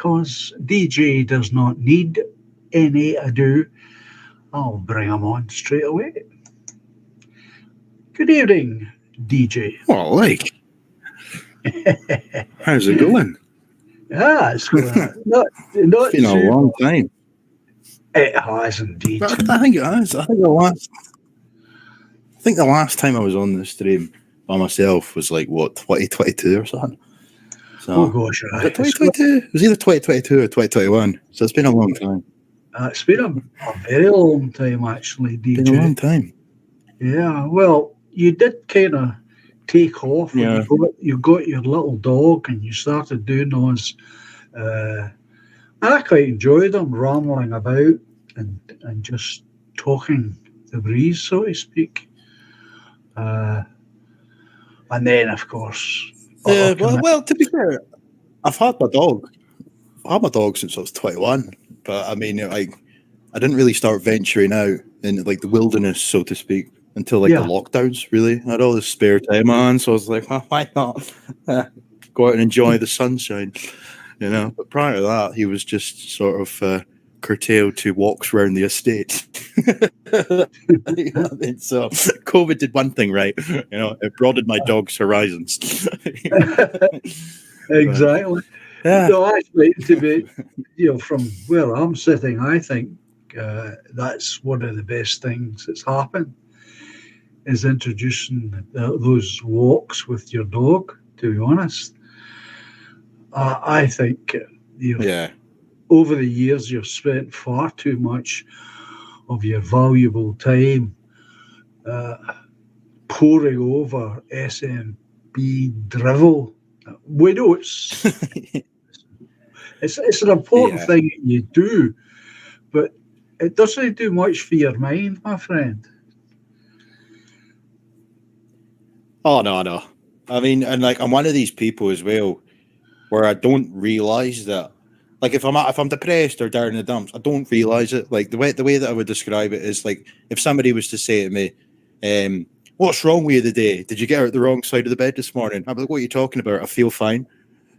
because DJ does not need any ado, I'll bring him on straight away. Good evening, DJ. Well, like, how's it going? It's going not It's been a long time. It has indeed. But I think it has. I think the last time I was on the stream by myself was like, what, 2022 or something? So, oh gosh, was it 2022? It was either 2022 or 2021. So it's been a long time. It's been a very long time, actually, DJ. Been a long time. Yeah, well, you did kind of take off. Yeah. You got your little dog and you started doing those. I quite enjoyed them, rambling about and just talking the breeze, so to speak. And then, of course... well, to be fair, I've had my dog. I've had my dog since I was 21. But, I mean, like, I didn't really start venturing out in, like, the wilderness, so to speak, until, like, the lockdowns, really. I had all this spare time on, so I was like, well, why not go out and enjoy the sunshine, you know? But prior to that, he was just sort of curtailed to walks around the estate. So COVID did one thing right, you know, it broadened my dog's horizons. Exactly. Yeah. So actually, to be, from where I'm sitting, I think that's one of the best things that's happened, is introducing those walks with your dog, to be honest. I think over the years you've spent far too much of your valuable time poring over SMB drivel. We know it's an important thing that you do, but it doesn't do much for your mind, my friend. Oh, no. I mean, and like, I'm one of these people as well, where I don't realize that, like, if I'm depressed or down in the dumps, I don't realize it. Like, the way that I would describe it is like, if somebody was to say to me, what's wrong with you today? Did you get out the wrong side of the bed this morning? I'm like, what are you talking about? I feel fine.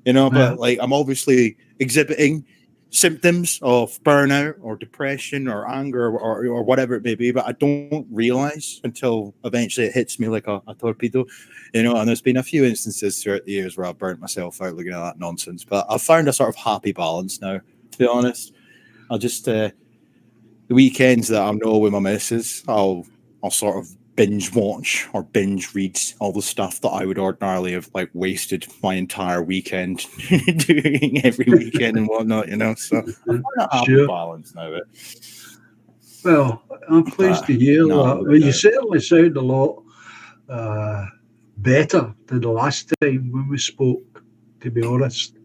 You know, but like, I'm obviously exhibiting symptoms of burnout or depression or anger or whatever it may be, but I don't realize until eventually it hits me like a torpedo, you know. And there's been a few instances throughout the years where I've burnt myself out looking at that nonsense, but I've found a sort of happy balance now, to be honest. I'll just the weekends that I'm not with my missus, I'll sort of binge watch or binge read all the stuff that I would ordinarily have like wasted my entire weekend doing every weekend and whatnot, you know. So I'm a happy balance now. Well, I'm pleased to hear that. Well, you certainly sound a lot better than the last time when we spoke, to be honest.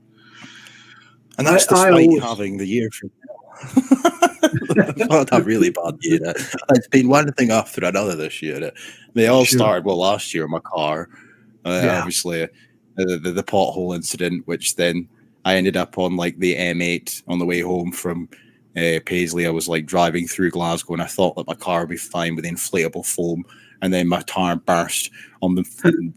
And that's despite having the year from not a really bad year. It's been one thing after another this year. They all started last year in my car. Obviously, the pothole incident, which then I ended up on like the M8 on the way home from Paisley. I was like driving through Glasgow, and I thought that my car would be fine with the inflatable foam. And then my tire burst on the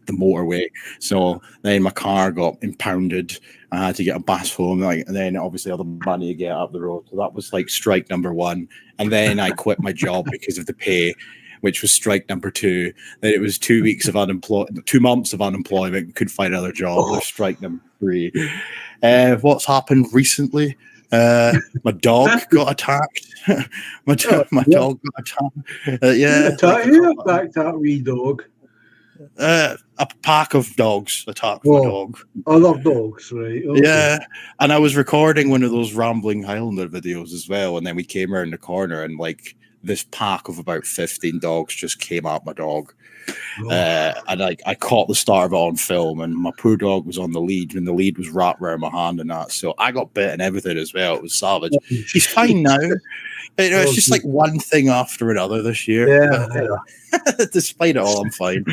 motorway. So then my car got impounded. I had to get a bus home, and then obviously all the money to get up the road. So that was like strike number one. And then I quit my job because of the pay, which was strike number two. Then it was 2 weeks of 2 months of unemployment. Couldn't find another job. Was strike number three. What's happened recently? My dog got attacked. my dog got attacked. Who attacked that wee dog? A pack of dogs attacked my dog. Other dogs, right? Okay. Yeah, and I was recording one of those Rambling Highlander videos as well, and then we came around the corner, and like this pack of about 15 dogs just came at my dog. And I caught the start of it on film, and my poor dog was on the lead, and the lead was wrapped around my hand and that. So I got bit and everything as well. It was savage. She's fine now. You know, it's just like one thing after another this year. Despite it all, I'm fine.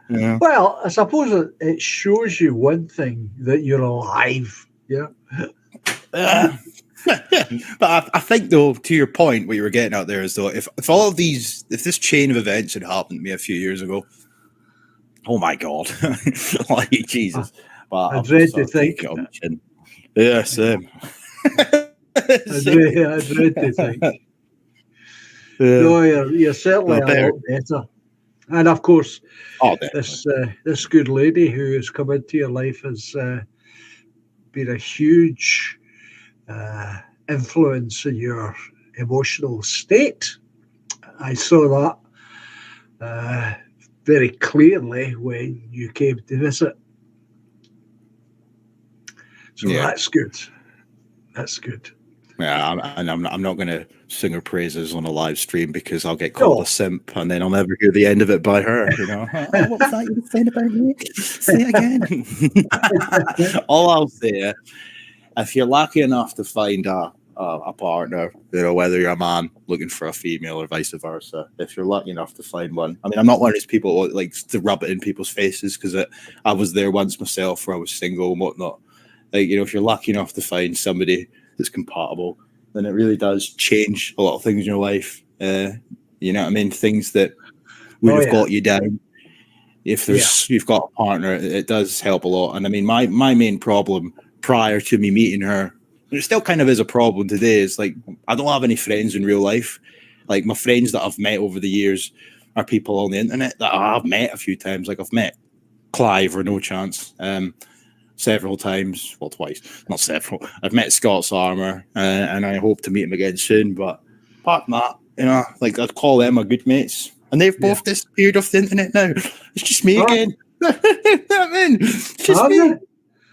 Yeah. Well, I suppose it shows you one thing, that you're alive. Yeah. But I think, though, to your point, what you were getting out there is, though, if all of these, if this chain of events had happened to me a few years ago, oh my God, like Jesus! But I dread to think. Yeah, same. I'd read to think. Yeah. No, you're certainly a lot better. And of course, this good lady who has come into your life has been a huge influence in your emotional state. I saw that very clearly when you came to visit. So that's good. That's good. Yeah, I'm not going to sing her praises on a live stream because I'll get called a simp, and then I'll never hear the end of it by her. You know, what was that you were saying about me? Say it again. All I'll say, if you're lucky enough to find a partner, you know, whether you're a man looking for a female or vice versa, if you're lucky enough to find one. I mean, I'm not one of those people who like to rub it in people's faces because I was there once myself where I was single and whatnot. Like, you know, if you're lucky enough to find somebody that's compatible, then it really does change a lot of things in your life. You know what I mean? Things that would have got you down. If you've got a partner, it does help a lot. And I mean, my main problem prior to me meeting her, and it still kind of is a problem today, is like I don't have any friends in real life. Like my friends that I've met over the years are people on the internet that I've met a few times. Like I've met Clive or No Chance. Several times, well, twice, not several. I've met Scott's Armour, and I hope to meet him again soon. But apart from that, you know, like I'd call them my good mates, and they've both disappeared off the internet now. It's just me again. I mean, it's just me.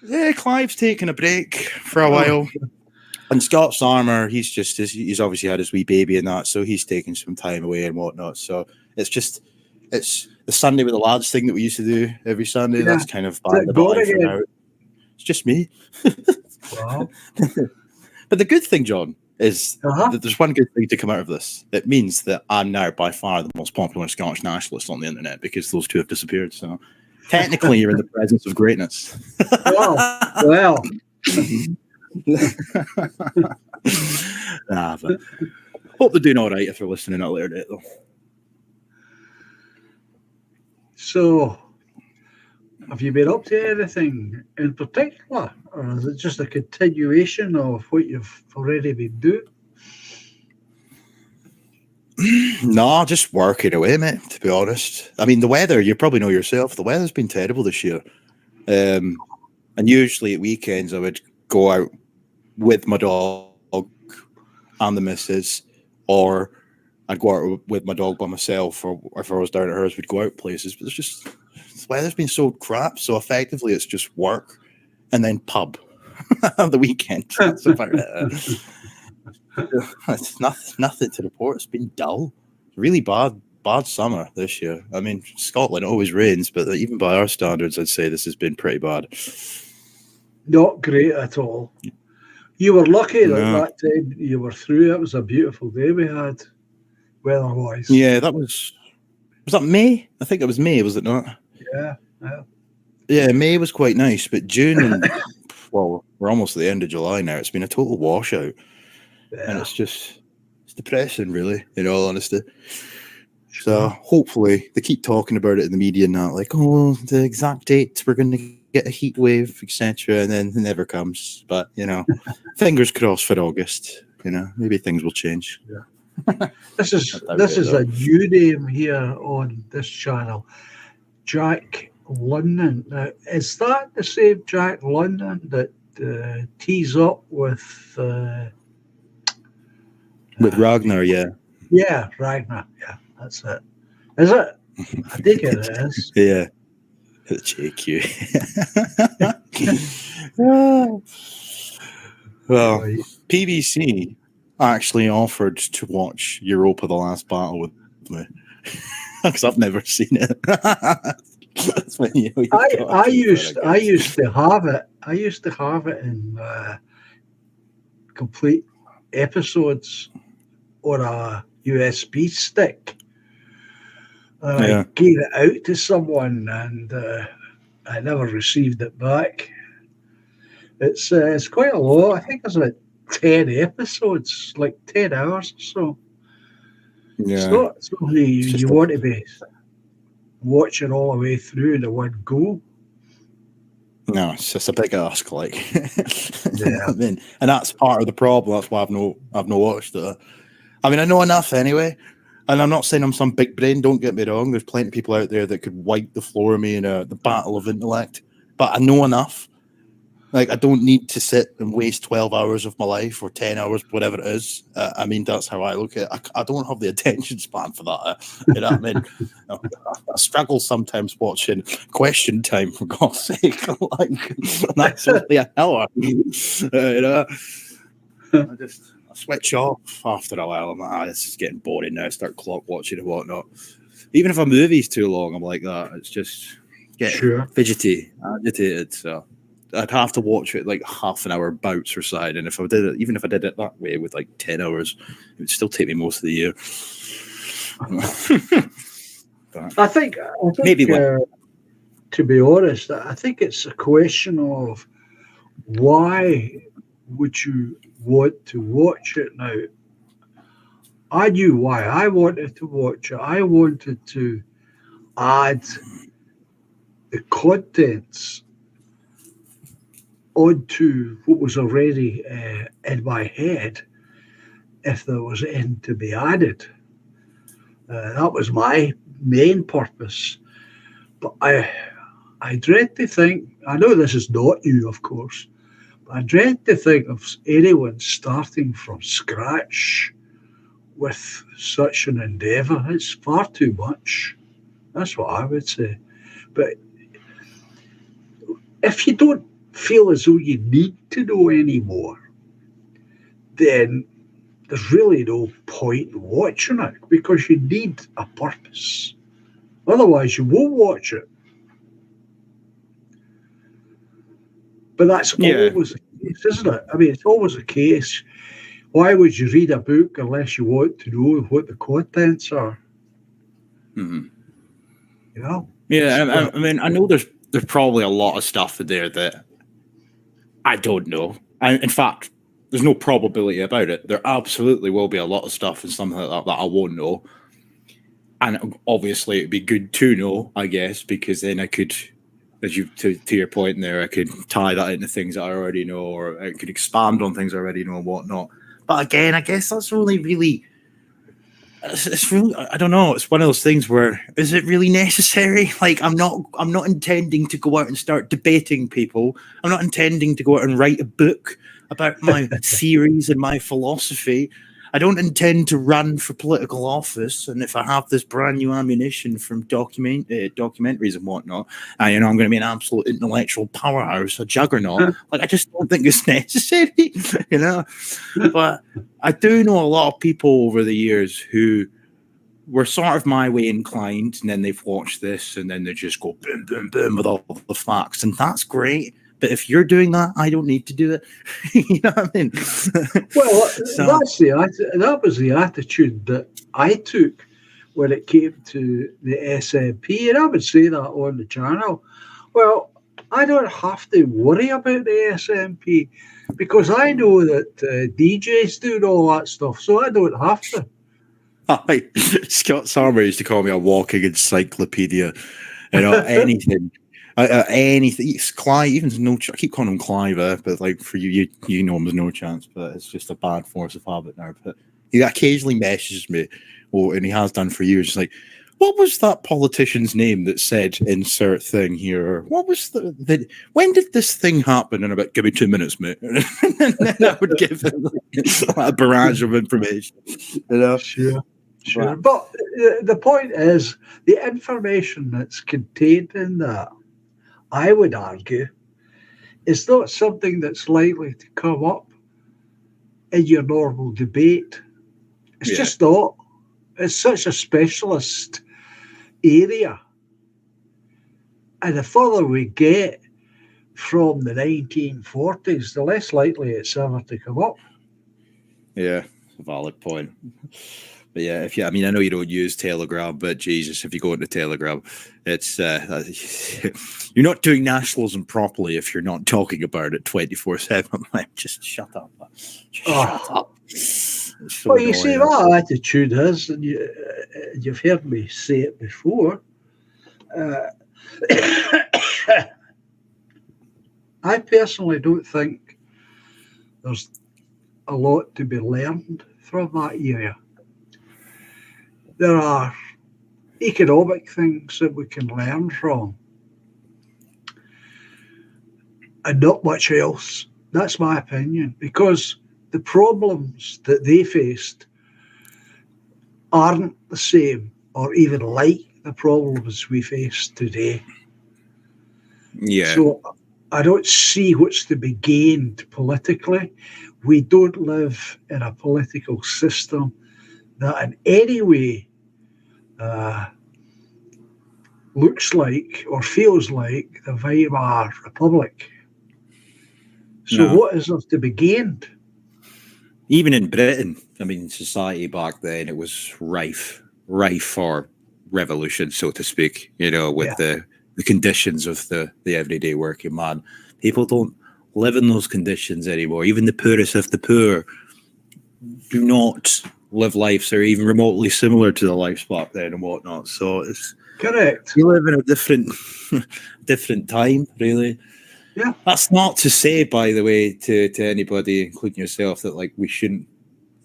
Yeah, Clive's taking a break for a while, and Scott's Armour, he's obviously had his wee baby and that, so he's taking some time away and whatnot. So it's the Sunday with the lads thing that we used to do every Sunday. Yeah. That's kind of by the by for now. It's just me. Wow. But the good thing, John, is that there's one good thing to come out of this. It means that I'm now by far the most popular Scottish nationalist on the internet because those two have disappeared. So technically, you're in the presence of greatness. Well. But hope they're doing all right if they're listening at a later date, though. So, have you been up to anything in particular, or is it just a continuation of what you've already been doing? No, just working away, mate, to be honest. I mean, the weather, you probably know yourself, the weather's been terrible this year. And usually at weekends, I would go out with my dog and the missus, or I'd go out with my dog by myself, or if I was down at hers, we'd go out places. But the weather's been so crap, so effectively it's just work and then pub on the weekend. That's about it. It's nothing to report. It's been dull. Really bad summer this year. I mean, Scotland always rains, but even by our standards, I'd say this has been pretty bad. Not great at all. You were lucky that time you were through. It was a beautiful day we had, weather-wise. Yeah, was that May? I think it was May, was it not? Yeah, May was quite nice, but June and well, we're almost at the end of July now. It's been a total washout, and it's depressing, really, in all honesty. So hopefully they keep talking about it in the media and that, like, oh, the exact date we're going to get a heat wave, etc., and then it never comes. But you know, fingers crossed for August. You know, maybe things will change. Yeah. This is a new name here on this channel, Jack London. Now, is that the same Jack London that tees up with Ragnar? Yeah, Ragnar. Yeah, that's it. Is it? I think it is. Yeah. JQ. Well, PBC actually offered to watch Europa: The Last Battle with me because I've never seen it. That's when I used to have it. I used to have it in complete episodes on a USB stick. I gave it out to someone, and I never received it back. It's quite a lot. I think it's about 10 episodes, like 10 hours or so. Yeah. It's not something you want to be watching all the way through in one go. No, it's just a big ask, like. Yeah. I mean, and that's part of the problem. That's why I've no watched it. I mean, I know enough anyway, and I'm not saying I'm some big brain. Don't get me wrong. There's plenty of people out there that could wipe the floor of me in the battle of intellect. But I know enough. Like, I don't need to sit and waste 12 hours of my life or 10 hours, whatever it is. I mean, that's how I look at it. I don't have the attention span for that. You know what I mean? I struggle sometimes watching Question Time, for God's sake. Like, that's only an hour. You know? I switch off after a while. I'm like, this is getting boring now. I start clock watching and whatnot. Even if a movie's too long, I'm like that. It's just getting fidgety, agitated. So I'd have to watch it like half an hour bouts or side. And if I did it, even if I did it that way with like 10 hours, it would still take me most of the year. I think maybe to be honest, I think it's a question of why would you want to watch it now? I knew why I wanted to watch it. I wanted to add the contents onto what was already in my head if there was anything to be added. That was my main purpose. But I dread to think, I know this is not you, of course, but I dread to think of anyone starting from scratch with such an endeavour. It's far too much. That's what I would say. But if you don't feel as though you need to know anymore, then there's really no point in watching it because you need a purpose. Otherwise, you won't watch it. But that's always the case, isn't it? I mean, it's always the case. Why would you read a book unless you want to know what the contents are? Mm-hmm. You know? Yeah, I mean, I know there's probably a lot of stuff in there that I don't know. In fact, there's no probability about it. There absolutely will be a lot of stuff and something like that I won't know. And obviously, it'd be good to know, I guess, because then I could, as you to your point there, I could tie that into things that I already know, or I could expand on things I already know and whatnot. But again, I guess that's only really. It's really, I don't know. It's one of those things where is it really necessary? Like, I'm not intending to go out and start debating people. I'm not intending to go out and write a book about my theories and my philosophy. I don't intend to run for political office. And if I have this brand new ammunition from documentaries and whatnot, you know, I'm going to be an absolute intellectual powerhouse, a juggernaut. Like, I just don't think it's necessary, you know. But I do know a lot of people over the years who were sort of my way inclined, and then they've watched this, and then they just go boom, boom, boom with all the facts, and that's great. But if you're doing that, I don't need to do it. You know what I mean? Well, that was the attitude that I took when it came to the SNP, and I would say that on the channel. Well, I don't have to worry about the SNP because I know that DJ's doing all that stuff, so I don't have to. Scott Sarmer used to call me a walking encyclopedia. You know, anything. Anything. Clive, even no. I keep calling him Clive, but like for you know him, there's no chance. But it's just a bad force of habit now. But he occasionally messages me, and he has done for years. It's like, what was that politician's name that said insert thing here? Or what was the when did this thing happen? And about give me 2 minutes, mate. And then I would give him a barrage of information. You know, sure. But the point is, the information that's contained in that, I would argue, is not something that's likely to come up in your normal debate. It's just not. It's such a specialist area. And the further we get from the 1940s, the less likely it's ever to come up. Yeah, valid point. But yeah, I mean, I know you don't use Telegram, but Jesus, if you go into Telegram, it's you're not doing nationalism properly if you're not talking about it 24/7. Like, just shut up. Shut up. So well, you see, my attitude is, and you've heard me say it before. I personally don't think there's a lot to be learned from that area. There are economic things that we can learn from, and not much else. That's my opinion, because the problems that they faced aren't the same or even like the problems we face today. Yeah. So I don't see what's to be gained politically. We don't live in a political system that in any way looks like or feels like the Weimar Republic. So No. what is there to be gained? Even in Britain, I mean, society back then, it was rife for revolution, so to speak, with the conditions of the everyday working man. People don't live in those conditions anymore. Even the poorest of the poor do not live lives that are even remotely similar to the lives back then and whatnot. So it's Correct. we live in a different time, really. Yeah. That's not to say, by the way, to anybody, including yourself, that like we shouldn't,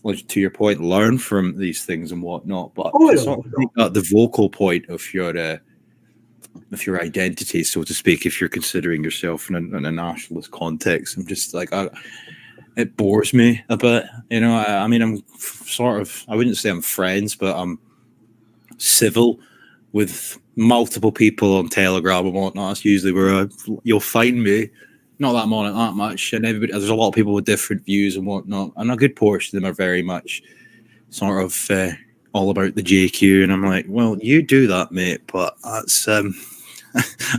like, to your point, learn from these things and whatnot. But to sort of make that the vocal point of your identity, so to speak, if you're considering yourself in a nationalist context, I'm just like, it bores me a bit. I mean, I'm sort of, I wouldn't say I'm friends, but I'm civil with multiple people on Telegram and whatnot. That's usually where you'll find me. Not that I'm on it that much, and there's a lot of people with different views and whatnot, and a good portion of them are very much sort of all about the JQ, and I'm like, well, you do that, mate, but that's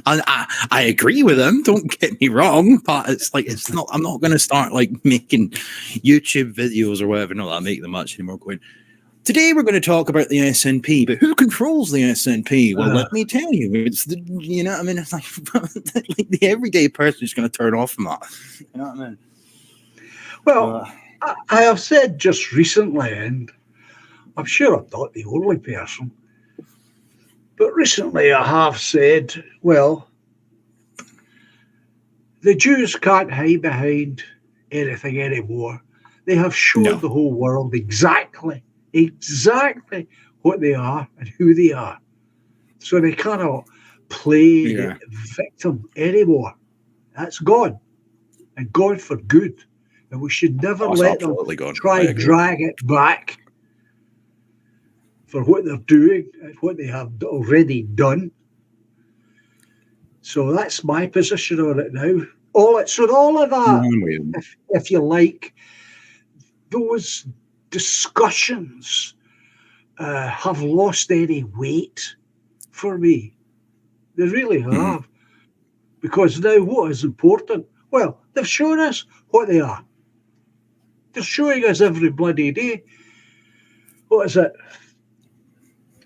I agree with them. Don't get me wrong, but it's not. I'm not going to start like making YouTube videos or whatever. Not that I make them much anymore. Going, today we're going to talk about the SNP, but who controls the SNP? Well, let me tell you, it's the, I mean, it's like the everyday person is going to turn off from that. You know what I mean? Well, I have said just recently, and I'm sure I'm not the only person, but recently I have said, well, the Jews can't hide behind anything anymore. They have shown the whole world exactly what they are and who they are. So they cannot play the victim anymore. That's gone, and gone for good. And we should never let them try and drag it back for what they're doing and what they have already done. So that's my position on it now. All of that, if you like, those discussions have lost any weight for me. They really have. Because now what is important? Well, they've shown us what they are. They're showing us every bloody day. What is it?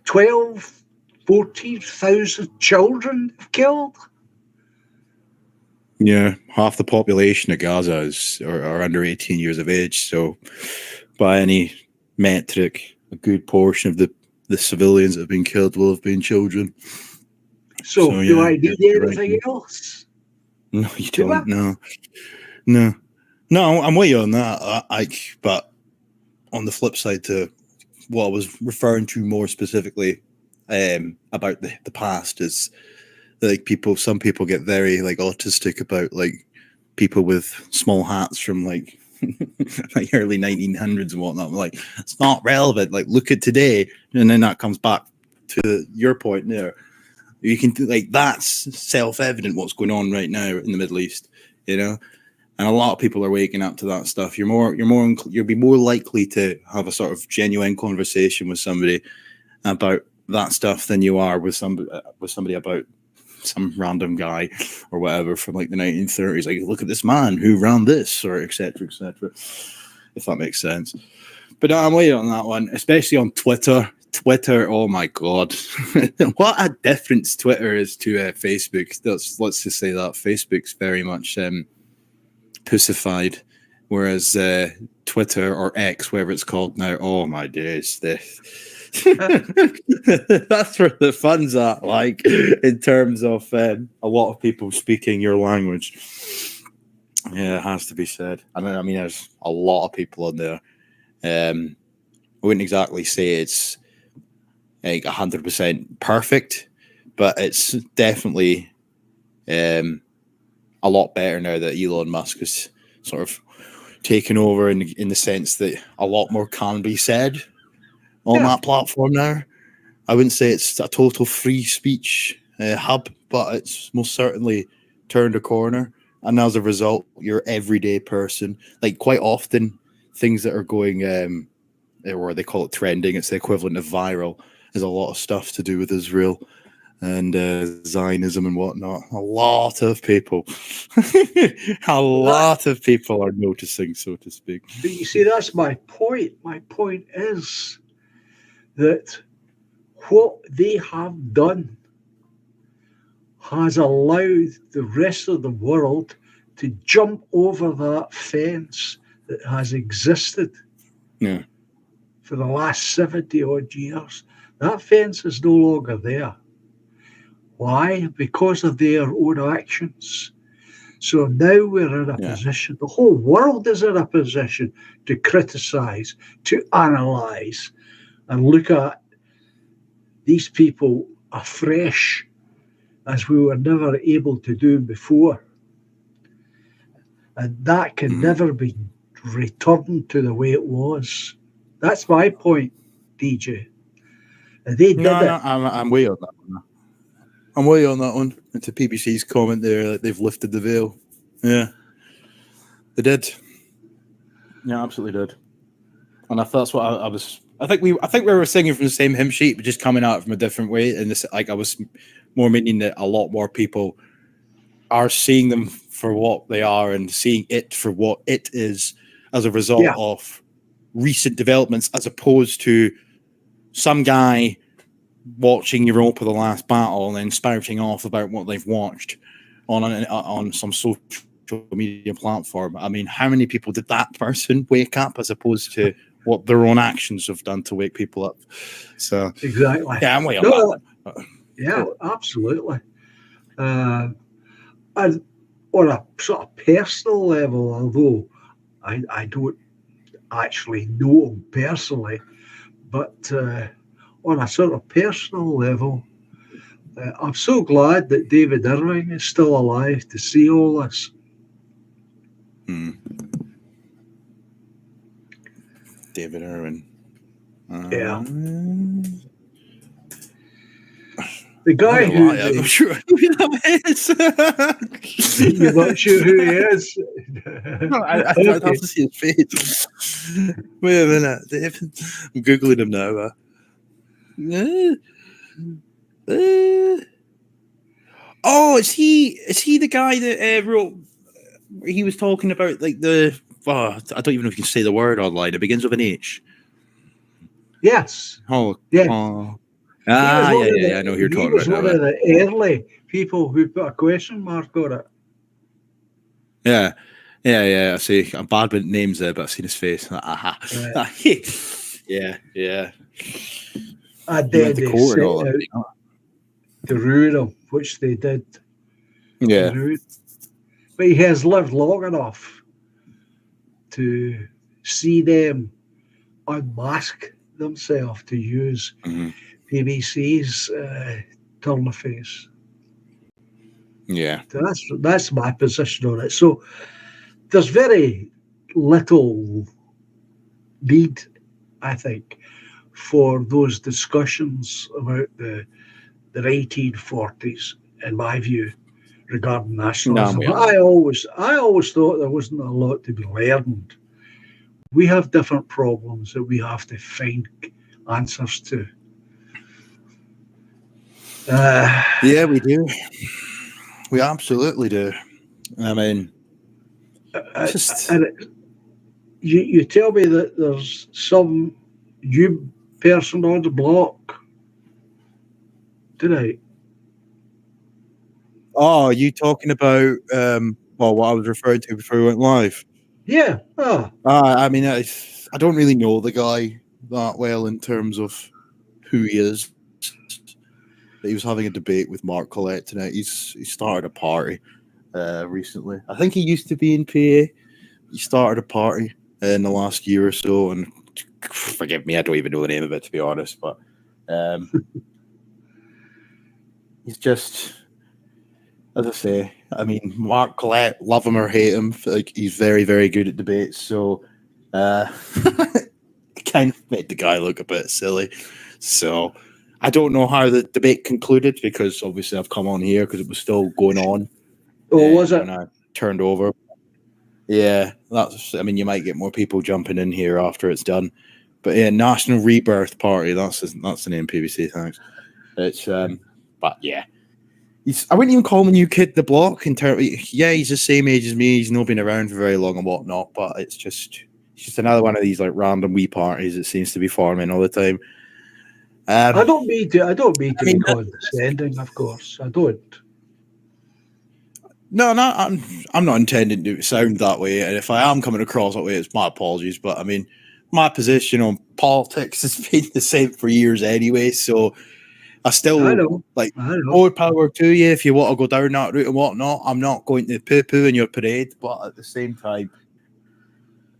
12, 14,000 children they've killed? Yeah, half the population of Gaza are under 18 years of age. So by any metric, a good portion of the civilians that have been killed will have been children. So do I need anything else? No, you don't. No, I'm with you on that. But on the flip side to what I was referring to more specifically about the past is like some people get very like autistic about like people with small hats from like like early 1900s and whatnot. I'm like, it's not relevant. Like, look at today, and then that comes back to your point there. You can like that's self-evident what's going on right now in the Middle East, and a lot of people are waking up to that stuff. You'll be more likely to have a sort of genuine conversation with somebody about that stuff than you are with somebody about some random guy or whatever from like the 1930s. Like, look at this man who ran this, or etc., if that makes sense. But I'm waiting on that one, especially on Twitter. Oh my god, what a difference Twitter is to Facebook. Let's just say that Facebook's very much pussified, whereas Twitter or X, whatever it's called now, oh my days, that's where the fun's at, like in terms of a lot of people speaking your language. Yeah, it has to be said. I mean, there's a lot of people on there. I wouldn't exactly say it's like 100% perfect, but it's definitely a lot better now that Elon Musk has sort of taken over in the sense that a lot more can be said on Yeah, that platform now. I wouldn't say it's a total free speech hub, but it's most certainly turned a corner. And as a result, your everyday person, like quite often, things that are going, or they call it trending, it's the equivalent of viral, is a lot of stuff to do with Israel and Zionism and whatnot. A lot of people, a lot of people are noticing, so to speak. but you see, that's my point. My point is that what they have done has allowed the rest of the world to jump over that fence that has existed Yeah. for the last 70 odd years. That fence is no longer there. Why? Because of their own actions. So now we're in a position, the whole world is in a position to criticize, to analyze, and look at these people afresh as we were never able to do before. And that can never be returned to the way it was. That's my point, DJ. And they did it. No, I'm way on that one. I'm way on that one. Into PBC's comment there, that they've lifted the veil. Yeah, they did. Yeah, absolutely did. And I thought that's what I was. I think we were singing from the same hymn sheet, but just coming out from a different way. And this, like, I was more meaning that a lot more people are seeing them for what they are and seeing it for what it is as a result of recent developments, as opposed to some guy watching Europa the Last Battle and then spouting off about what they've watched on some social media platform. I mean, how many people did that person wake up as opposed to what their own actions have done to wake people up? So exactly. Yeah, I'm way on that. Yeah, absolutely. And on a sort of personal level, although I don't actually know him personally, but on a sort of personal level, I'm so glad that David Irving is still alive to see all this. David Irving. Yeah. The guy who... I'm not sure who that is. You're not sure who he is? No, I'd have to see his face. Wait a minute. David. I'm Googling him now. Oh, is he the guy that wrote? He was talking about like the. I don't even know if you can say the word online. It begins with an H. Yes. Oh, yeah. Yeah. I know who you're talking about. He was one of the early people who put a question mark on it. Yeah. I see. I'm bad with names there, but I've seen his face. Aha. Yeah. And then they set out to ruin him, which they did. Yeah. But he has lived long enough to see them unmask themselves to use BBC's turn of face. Yeah. So that's my position on it. So there's very little need, I think, for those discussions about the 1840s, in my view, regarding nationalism. I always thought there wasn't a lot to be learned. We have different problems that we have to find answers to. Yeah, we do. We absolutely do. I mean, you tell me that there's some new person on the block tonight. Oh, are you talking about what I was referring to before we went live? Yeah. I mean, I don't really know the guy that well in terms of who he is. He was having a debate with Mark Collette tonight. He started a party, recently. I think he used to be in PA. He started a party in the last year or so, and forgive me, I don't even know the name of it, to be honest, but he's just, as I say, I mean, Mark Collette, love him or hate him, like he's very, very good at debates, so kind of made the guy look a bit silly. So I don't know how the debate concluded, because obviously I've come on here because it was still going on. Oh, was it? When I turned over. Yeah, that's. I mean, you might get more people jumping in here after it's done, but yeah, National Rebirth Party. That's the name. PVC. Thanks. It's but yeah, I wouldn't even call him a new kid the block. Yeah, he's the same age as me. He's not been around for very long and whatnot. But it's just another one of these like random wee parties that seems to be forming all the time. I don't mean to be condescending, of course. I don't. No, I'm not intending to sound that way, and if I am coming across that way, it's my apologies. But I mean, my position on politics has been the same for years anyway. So I know. More power to you if you want to go down that route and whatnot. I'm not going to poo-poo in your parade, but at the same time,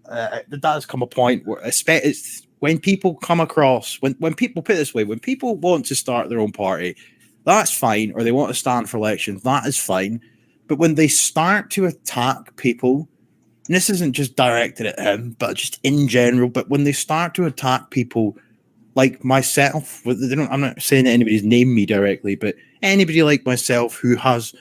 there does come a point where, it's when people come across, when people put it this way, when people want to start their own party, that's fine, or they want to stand for election, that is fine. But when they start to attack people, and this isn't just directed at him, but just in general, but when they start to attack people like myself, I'm not saying that anybody's named me directly, but anybody like myself who has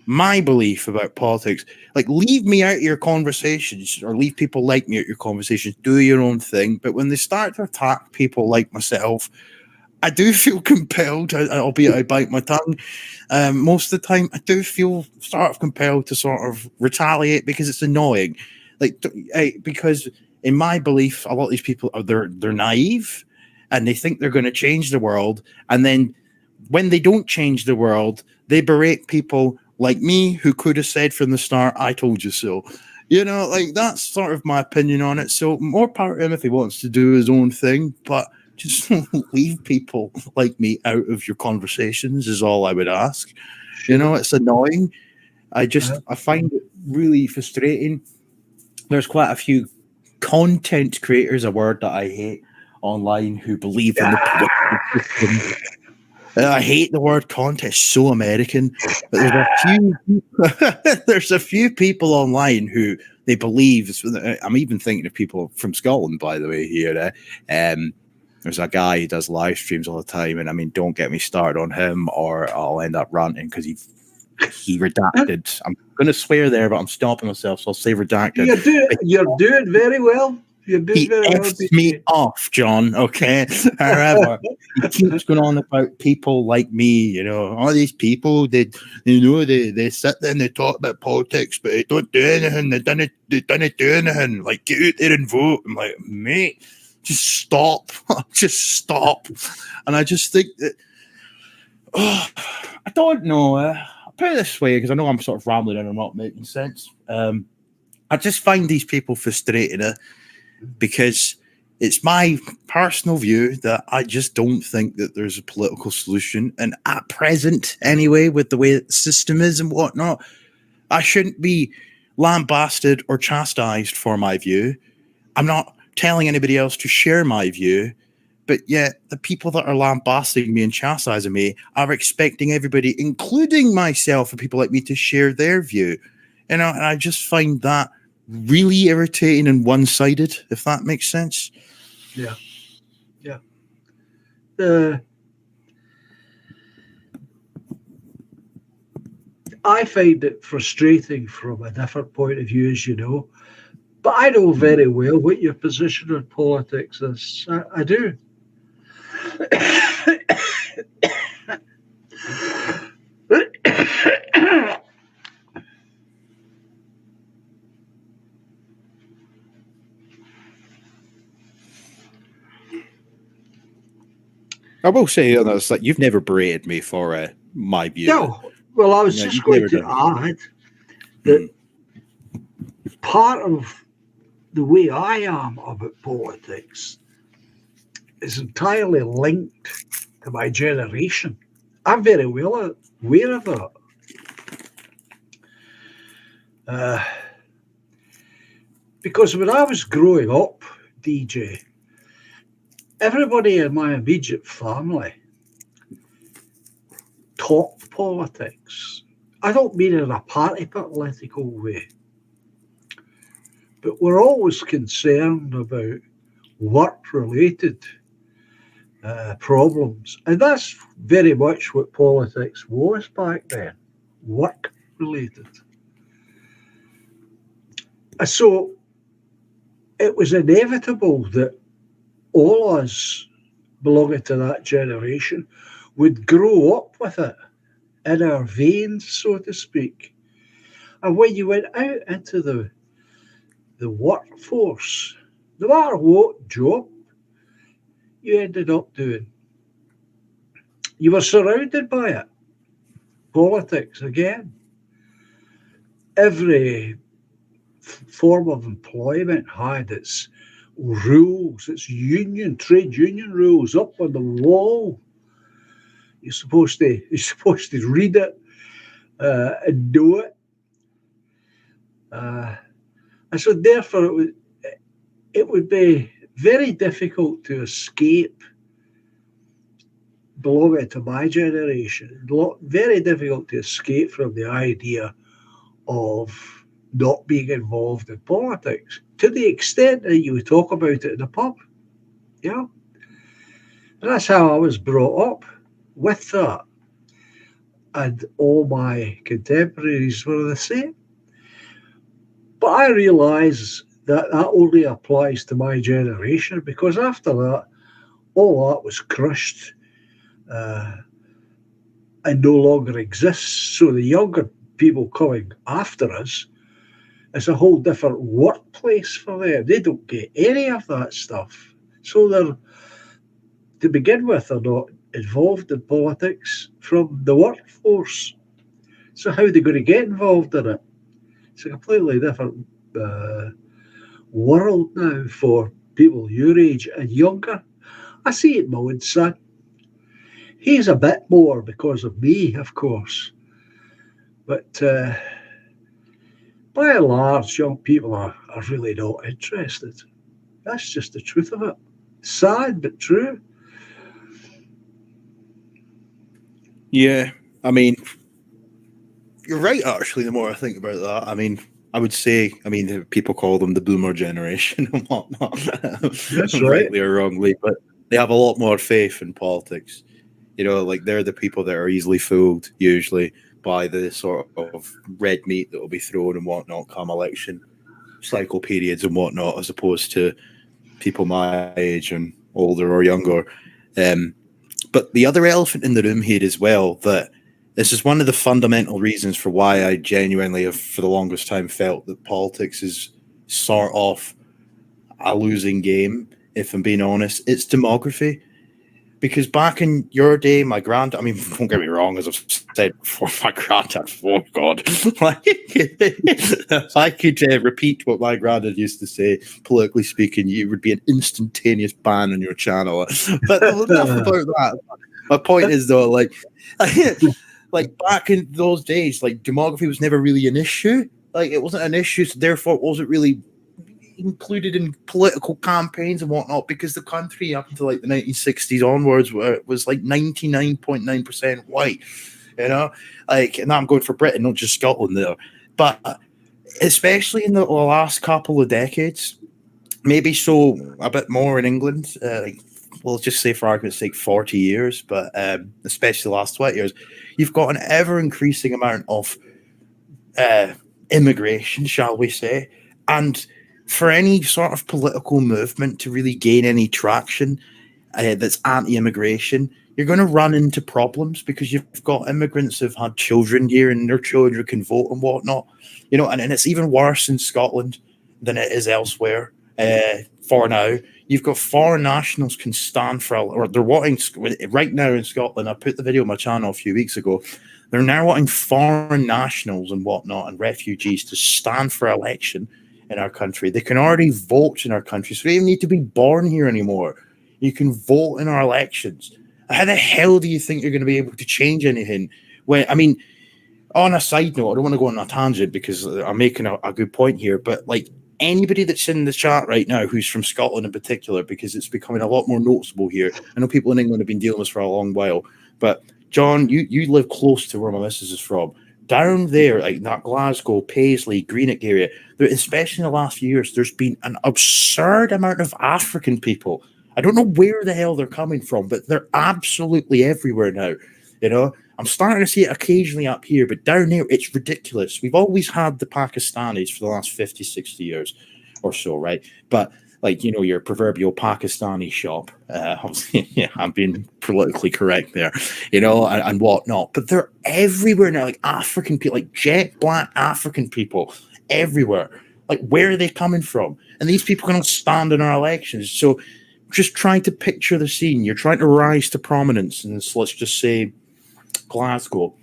my belief about politics, like, leave me out of your conversations, or leave people like me out of your conversations, do your own thing. But when they start to attack people like myself, I do feel compelled, albeit I bite my tongue. Most of the time, I do feel sort of compelled to sort of retaliate, because it's annoying. Because in my belief, a lot of these people they're naive, and they think they're going to change the world. And then when they don't change the world, they berate people like me, who could have said from the start, "I told you so." You know, like, that's sort of my opinion on it. So more power to him if he wants to do his own thing, but just leave people like me out of your conversations is all I would ask. Sure. You know, it's annoying. I find it really frustrating. There's quite a few content creators, a word that I hate, online, who believe in the political system. I hate the word content. It's so American. But there's a few people online who they believe. I'm even thinking of people from Scotland, by the way, here. There's a guy who does live streams all the time, and I mean, don't get me started on him, or I'll end up ranting, because he redacted. I'm going to swear there, but I'm stopping myself, so I'll say redacted. You're doing very well. You're doing very well. Me off, John. Okay. However, he keeps going on about people like me. You know, all these people, they sit there and they talk about politics, but they don't do anything. They don't do anything. Like, get out there and vote. I'm like, mate, just stop. Just stop. And I just think that, I don't know. I'll put it this way, because I know I'm sort of rambling and I'm not making sense. I just find these people frustrating, because it's my personal view that I just don't think that there's a political solution. And at present, anyway, with the way that the system is and whatnot, I shouldn't be lambasted or chastised for my view. I'm not telling anybody else to share my view, but yet the people that are lambasting me and chastising me are expecting everybody, including myself and people like me, to share their view. You know, and I just find that really irritating and one-sided, if that makes sense. Yeah. I find it frustrating from a different point of view, as you know. But I know very well what your position on politics is. I do. I will say, it's like, you've never berated me for my view. No. Well, I was just going to add that part of the way I am about politics is entirely linked to my generation. I'm very well aware of that. Uh, because when I was growing up, DJ, everybody in my immediate family talked politics. I don't mean in a party political way, but we're always concerned about work-related problems. And that's very much what politics was back then, work-related. So it was inevitable that all us belonging to that generation would grow up with it in our veins, so to speak. And when you went out into the workforce, no matter what job you ended up doing, you were surrounded by it. Politics again. Every form of employment had its rules, its trade union rules up on the wall. You're supposed to read it and know it. And so therefore it would be very difficult to escape belonging to my generation. Very difficult to escape from the idea of not being involved in politics to the extent that you would talk about it in a pub. Yeah. And that's how I was brought up, with that. And all my contemporaries were the same. But I realise that only applies to my generation, because after that, all that was crushed and no longer exists. So the younger people coming after us, it's a whole different workplace for them. They don't get any of that stuff. So they're, to begin with, they're not involved in politics from the workforce. So how are they going to get involved in it? It's a completely different world now for people your age and younger. I see it in my own son. He's a bit more because of me, of course. But by and large, young people are really not interested. That's just the truth of it. Sad, but true. Yeah, I mean, you're right, actually, the more I think about that. I mean, I would say, people call them the boomer generation and whatnot. That's right. Rightly or wrongly, but they have a lot more faith in politics. You know, like they're the people that are easily fooled, usually, by the sort of red meat that will be thrown and whatnot come election cycle periods and whatnot, as opposed to people my age and older or younger. But the other elephant in the room here as well, that this is one of the fundamental reasons for why I genuinely have, for the longest time, felt that politics is sort of a losing game, if I'm being honest. It's demography. Because back in your day, my don't get me wrong, as I've said before, my granddad, oh God, I could repeat what my granddad used to say, politically speaking, you would be an instantaneous ban on your channel. But enough about that. My point is, though, like back in those days, like demography was never really an issue. Like it wasn't an issue, so therefore it wasn't really included in political campaigns and whatnot, because the country up until like the 1960s onwards was like 99.9% white, you know, like, and I'm going for Britain, not just Scotland there, but especially in the last couple of decades, maybe so a bit more in England, like we'll just say for argument's sake 40 years, but especially the last 20 years, you've got an ever increasing amount of immigration, shall we say, and for any sort of political movement to really gain any traction that's anti-immigration, you're going to run into problems, because you've got immigrants who've had children here and their children can vote and whatnot, you know, and it's even worse in Scotland than it is elsewhere. For now, you've got foreign nationals can stand for, or they're wanting right now in Scotland. I put the video on my channel a few weeks ago. They're now wanting foreign nationals and whatnot and refugees to stand for election in our country. They can already vote in our country, so they don't even need to be born here anymore. You can vote in our elections. How the hell do you think you're going to be able to change anything? When, on a side note, I don't want to go on a tangent because I'm making a good point here, but like anybody that's in the chat right now who's from Scotland in particular, because it's becoming a lot more noticeable here. I know people in England have been dealing with this for a long while, but John, you live close to where my missus is from. Down there, like that Glasgow, Paisley, Greenock area, there, especially in the last few years, there's been an absurd amount of African people. I don't know where the hell they're coming from, but they're absolutely everywhere now. You know, I'm starting to see it occasionally up here, but down there, it's ridiculous. We've always had the Pakistanis for the last 50, 60 years or so, right? But like, you know, your proverbial Pakistani shop. Yeah, I'm being politically correct there, you know, and whatnot. But they're everywhere now, like African people, like jet black African people everywhere. Like, where are they coming from? And these people cannot stand in our elections. So just trying to picture the scene. You're trying to rise to prominence in this, let's just say, Glasgow.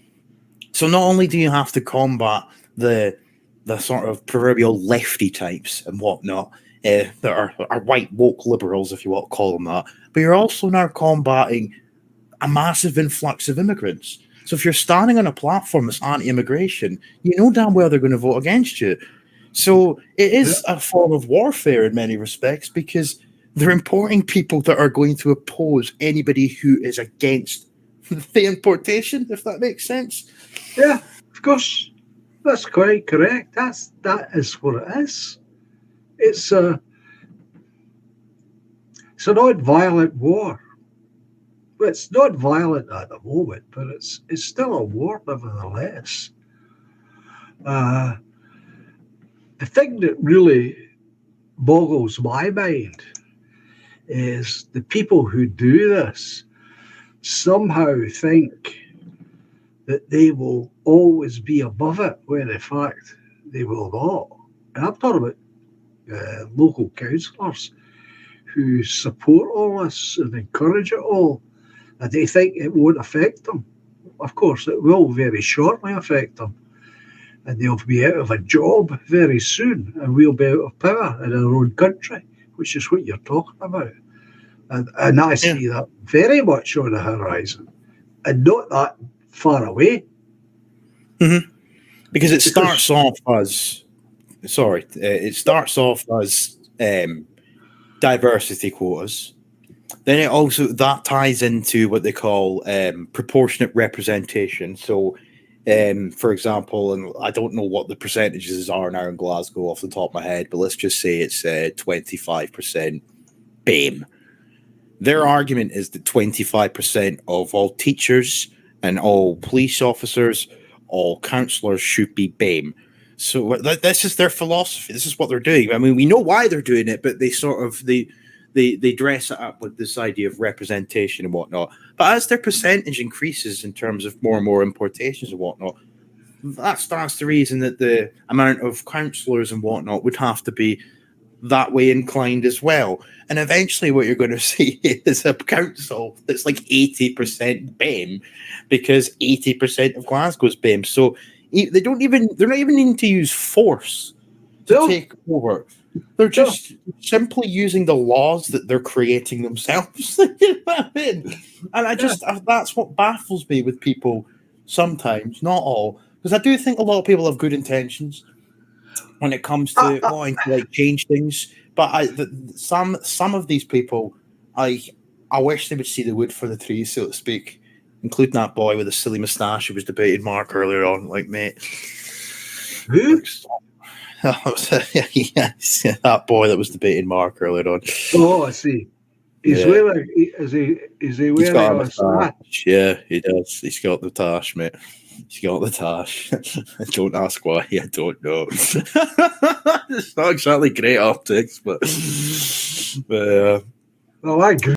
So not only do you have to combat the sort of proverbial lefty types and whatnot, that are white woke liberals, if you want to call them that, but you're also now combating a massive influx of immigrants. So if you're standing on a platform that's anti-immigration, you know damn well they're going to vote against you. So it is a form of warfare in many respects, because they're importing people that are going to oppose anybody who is against the importation, if that makes sense. Yeah, of course. That's quite correct. That is what it is. It's an odd violent war. Well, it's not violent at the moment, but it's still a war nevertheless. The thing that really boggles my mind is the people who do this somehow think that they will always be above it, when in fact they will not. And I'm talking about local councillors who support all this and encourage it all, and they think it won't affect them. Of course, it will very shortly affect them, and they'll be out of a job very soon, and we'll be out of power in our own country, which is what you're talking about. And I see that very much on the horizon, and not that far away. Mm-hmm. Because it starts off as diversity quotas. Then it also that ties into what they call proportionate representation. So, for example, and I don't know what the percentages are now in Glasgow off the top of my head, but let's just say it's 25% BAME. Their argument is that 25% of all teachers and all police officers, all councillors should be BAME. So this is their philosophy. This is what they're doing. I mean, we know why they're doing it, but they sort of they dress it up with this idea of representation and whatnot. But as their percentage increases in terms of more and more importations and whatnot, that starts to reason that the amount of councillors and whatnot would have to be that way inclined as well. And eventually what you're going to see is a council that's like 80% BAME, because 80% of Glasgow's BAME. So they're not even needing to use force to take over. They're just simply using the laws that they're creating themselves. You know what I mean? And that's what baffles me with people sometimes, not all, because I do think a lot of people have good intentions when it comes to wanting to like change things. But some of these people, I wish they would see the wood for the trees, so to speak, including that boy with a silly moustache who was debating Mark earlier on. Like, mate, who? Yes, that boy that was debating Mark earlier on. Oh, I see. He's wearing. Is he wearing a sash? Yeah, he does. He's got the tash, mate. He's got the tash. Don't ask why. I don't know. It's not exactly great optics, but well, I agree.